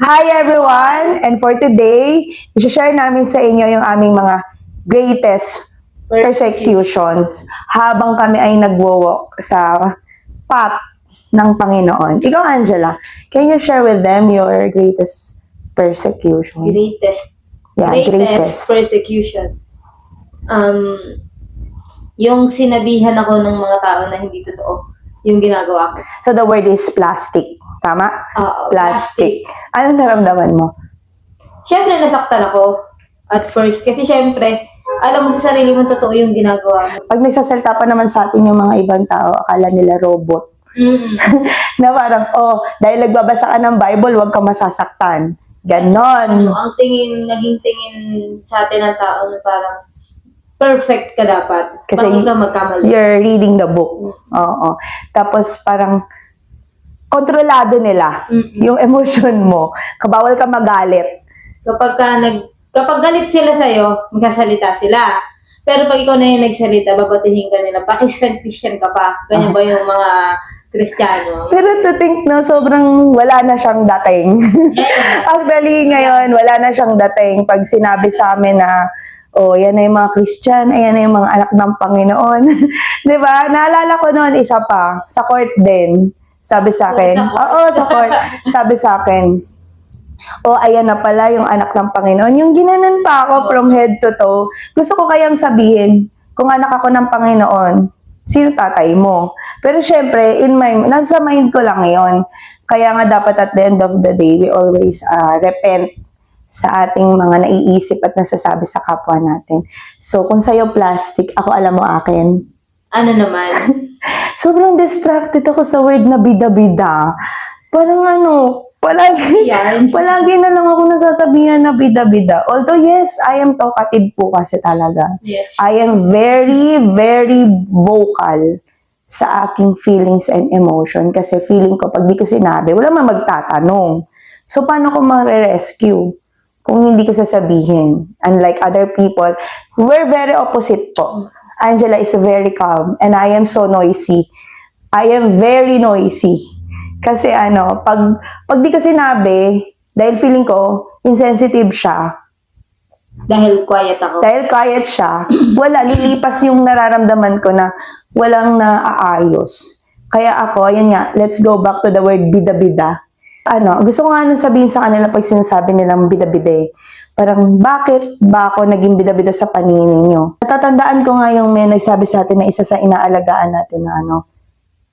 Hi everyone! And for today, i-share namin sa inyo yung aming mga greatest persecutions habang kami ay nagwo-walk sa path ng Panginoon. Ikaw, Angela, can you share with them your greatest persecution? Greatest Greatest. persecution. Yung sinabihan ako ng mga tao na hindi totoo yung ginagawa ko. So the word is plastic. Tama? Oo, Plastic. Anong naramdaman mo? Siyempre, nasaktan ako at first. Kasi siyempre, alam mo sa sarili mo totoo yung ginagawa mo. Pag nagsasalta pa naman sa atin yung mga ibang tao, akala nila robot. Na parang, dahil nagbabasa ka ng Bible, huwag kang masasaktan. Ganon. Ang naging tingin sa atin ng tao na parang perfect ka dapat. Kasi Bakit ka magkamali? you're reading the book. Oo. Tapos parang, kontrolado nila yung emotion mo. Kabawal ka magalit. Kapag galit sila sa'yo, magkasalita sila. Pero pag ikaw na yung nagsalita, babatihin ka nila. Pakistan-Christian ka pa. Ganyan ba yung mga Kristiyano? Pero to think na sobrang wala na siyang dating. Actually, ngayon, wala na siyang dating. Pag sinabi sa amin na, yan na yung mga Christian, ayan na yung mga anak ng Panginoon. Diba? Naalala ko noon, isa pa, sa court din. Sabi sa akin, sa court. Sabi sa akin, ayan na pala yung anak ng Panginoon. Yung ginanon pa ako from head to toe. Gusto ko kayang sabihin, kung anak ako ng Panginoon, sino tatay mo? Pero syempre, nasa mind ko lang yon. Kaya nga dapat at the end of the day, we always repent sa ating mga naiisip at nasasabi sa kapwa natin. So, kung sa'yo plastic, ako alam mo akin. Ano naman? Sobrang distracted ako sa word na bida-bida. Parang palagi na lang ako nasasabihan na bida-bida. Although yes, I am talkative po kasi talaga. Yes. I am very, very vocal sa aking feelings and emotion. Kasi feeling ko, pag di ko sinabi, wala man magtatanong. So, paano ko ma-rescue kung hindi ko sasabihin? Unlike other people, we're very opposite po. Angela is very calm and I am so noisy. I am very noisy. Kasi pag di ko sinabi, dahil feeling ko, insensitive siya. Dahil quiet ako. Dahil quiet siya, lilipas yung nararamdaman ko na walang naaayos. Kaya ako, ayun nga, let's go back to the word bida-bida. Gusto ko nga nang sabihin sa kanila pag sinasabi nilang bida-bida parang, bakit ba ako naging bida-bida sa paningin ninyo? Natatandaan ko nga yung may nagsabi sa atin na isa sa inaalagaan natin na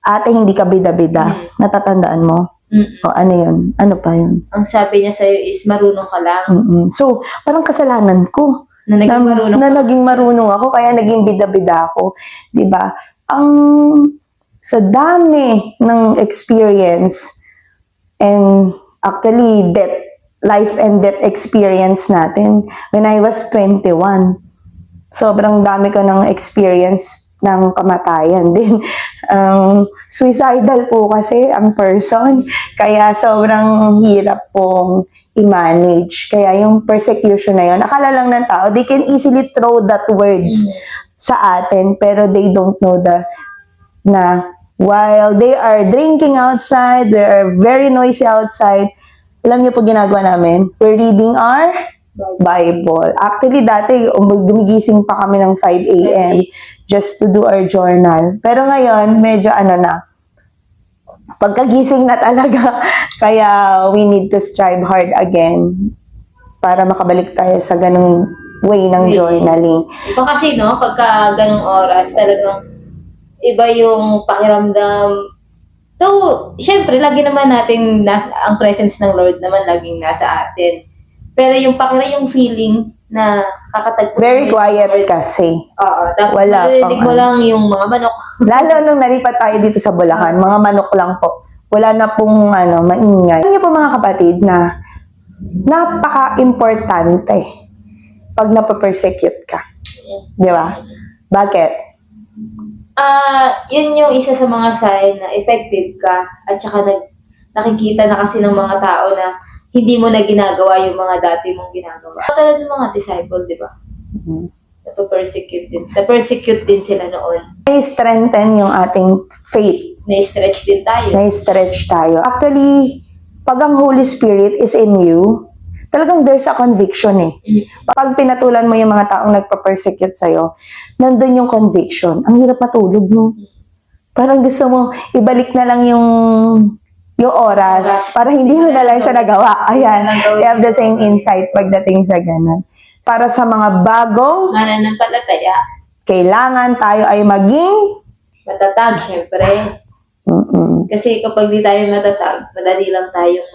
ate, hindi ka bida-bida. Natatandaan mo? O ano yun? Ano pa yun? Ang sabi niya sa'yo is, marunong ka lang. So, parang kasalanan ko. Na naging marunong ako, kaya naging bida-bida ako. Diba? Sa dami ng experience and actually life and death experience natin when I was 21. Sobrang dami ko ng experience ng kamatayan din. Suicidal po kasi ang person. Kaya sobrang hirap pong i-manage. Kaya yung persecution na yun, akala lang ng tao, they can easily throw that words sa atin, pero they don't know na while they are drinking outside, they are very noisy outside, alam niyo po ginagawa namin? We're reading our Bible. Actually, dati, gumigising pa kami ng 5 a.m. just to do our journal. Pero ngayon, medyo pagkagising na talaga. Kaya, we need to strive hard again para makabalik tayo sa ganung way ng journaling. Iba kasi, pagka ganung oras, talagang iba yung pakiramdam. So, syempre, lagi naman natin, ang presence ng Lord naman laging nasa atin. Pero yung yung feeling na kakatagpo. Very quiet kasi. Oo. Tapos wala narinig mo lang yung mga manok. Lalo nung nalipat tayo dito sa Bulacan, mga manok lang po. Wala na pong maingay. Alam niyo po mga kapatid na napaka-importante pag napapersecute ka. Di ba? Bakit? Yun yung isa sa mga sign na effective ka at saka nakikita na kasi ng mga tao na hindi mo na ginagawa yung mga dati mong ginagawa. Katulad ng mga disciple, di ba? Na-persecute din sila noon. Na-strengthen yung ating faith. Na-stretch din tayo. Na-stretch tayo. Actually, pag ang Holy Spirit is in you, talagang there's a conviction eh. Pag pinatulan mo yung mga taong nagpa-persecute sa'yo, nandun yung conviction. Ang hirap matulog, no? Parang gusto mo, ibalik na lang yung oras para hindi mo na lang siya nagawa. Ayan, we have the same insight pagdating sa ganun. Para sa mga bagong, Mananampalataya, kailangan tayo ay maging matatag, syempre. Kasi kapag di tayo matatag, madali lang tayong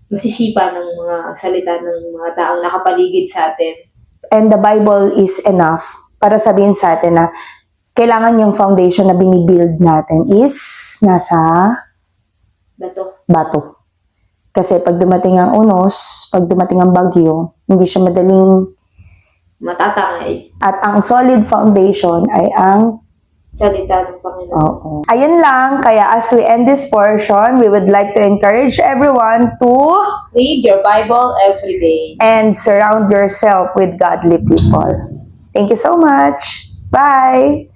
masisipa ng mga salita ng mga taong nakapaligid sa atin. And the Bible is enough para sabihin sa atin na kailangan yung foundation na binibuild natin is nasa bato. Kasi pag dumating ang unos, pag dumating ang bagyo, hindi siya madaling Matatangay. at ang solid foundation ay ang Salita ng Panginoon. oo. Ayun lang, kaya as we end this portion, we would like to encourage everyone to Read your Bible every day. and surround yourself with godly people. Thank you so much. Bye!